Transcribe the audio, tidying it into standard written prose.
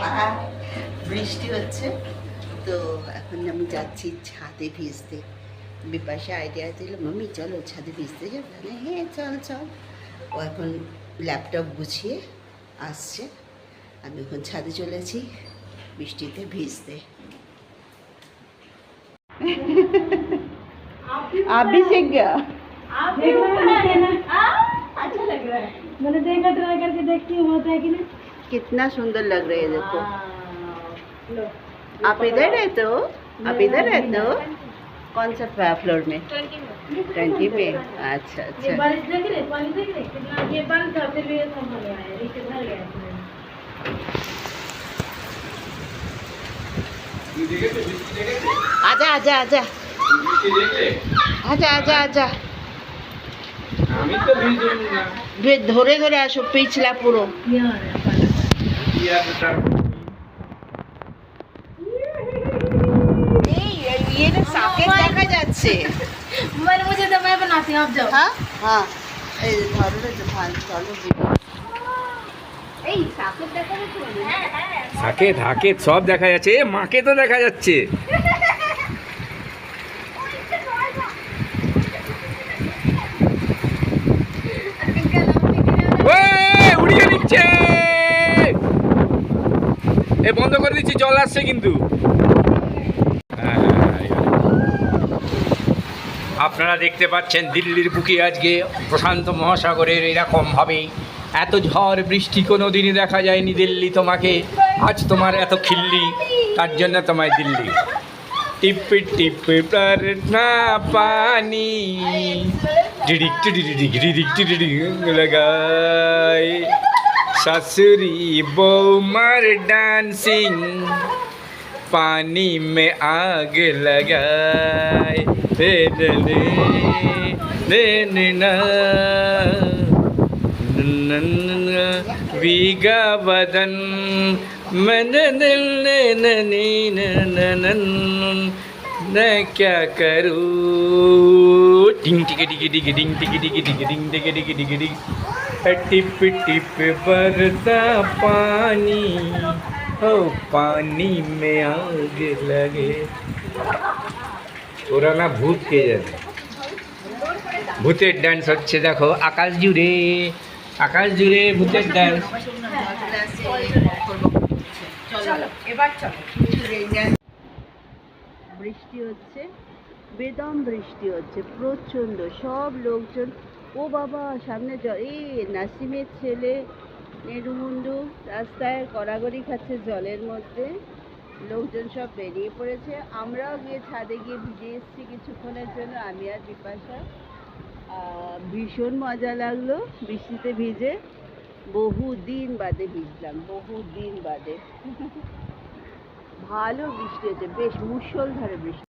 আর বৃষ্টি হচ্ছে, তো এখন আমি যাচ্ছি ছাদে ভিজতে। বিপাশা আইডিয়া দিল, মাম্মি চলো ছাদে ভিজতে যাবে। হ্যাঁ চল চল। ও এখন ল্যাপটপ গুছিয়ে আসছে, আমি এখন ছাদে চলেছি বৃষ্টিতে ভিজতে। आप भी सीख गया? अच्छा लग रहा है, मैंने देखा ट्राई करके देखती हूँ होता है कि नहीं। कितना सुंदर लग रही है देखो। आप इधर रहते हो? आप इधर रहते हो? कौन सा फ्लोर में? 20 में। अच्छा ये अच्छा। बारिश देख रहे, पानी देख रहे कितना, ये बंद था फिर भी ये कम हो गया है, नीचे भर गया है। आजा आजा आजा आजा आजा आजा। আমি তো ভিজুম না। ধরে ধরে আসো, পিছলা পুরো। ये आ रहा है पानी। কি আর তার ये ना साकेत দেখা যাচ্ছে। मैंने मुझे तो मैं बनाती हूँ, आप जाओ। হ্যাঁ হ্যাঁ, এই ধরো না, ভালো চলো। এই সাকেত দেখা যাচ্ছে। সাকে ধাকে সব দেখা যাচ্ছে, এ মাকে তো দেখা যাচ্ছে। ওই, উড়িয়ে নিচ্ছে। এ বন্ধ করে দিচ্ছি, জল আসছে কিন্তু। আপনারা দেখতে পাচ্ছেন দিল্লির বুকে আজকে প্রশান্ত মহাসাগরের এরকমভাবে এত ঝড় বৃষ্টি কোনো দিনই দেখা যায়নি। দিল্লি তোমাকে আজ তোমার এত খিল্লি, তার জন্য তোমায় দিল্লি। টিপ টিপ पर ना पानी डिडिक डिडिक डिडिक डिडिक लगाए ससुरी बौमर डांसिंग पानी में आग लगाए भीगा बदन मन न क्या करूँ टिंग टिके टिके टिके टिंग टिके टिके टिके टिंग टिके टिके टिके टिक टिप टिप बरसा पानी ओ पानी में आग लगे। ওরা না ভূত কে জানে, ভূতের ডান্স হচ্ছে দেখো আকাশ জুড়ে, আকাশ জুড়ে ভূতের ডান্স। বৃষ্টি হচ্ছে, বেদম বৃষ্টি হচ্ছে প্রচণ্ড। সব লোকজন, ও বাবা সামনে এই নাসিমের ছেলে নেডুমুন্ডু রাস্তায় কড়াগড়ি খাচ্ছে জলের মধ্যে। লোকজন সব বেরিয়ে পড়েছে, আমরাও গিয়ে ছাদে গিয়ে ভিজে এসেছি কিছুক্ষণের জন্য, আমি আর বিপাশা। ভীষণ মজা লাগলো বৃষ্টিতে ভিজে, বহুদিন বাদে ভিজলাম, বহুদিন বাদে। ভালো বৃষ্টি হচ্ছে, বেশ মুষলধারে বৃষ্টি।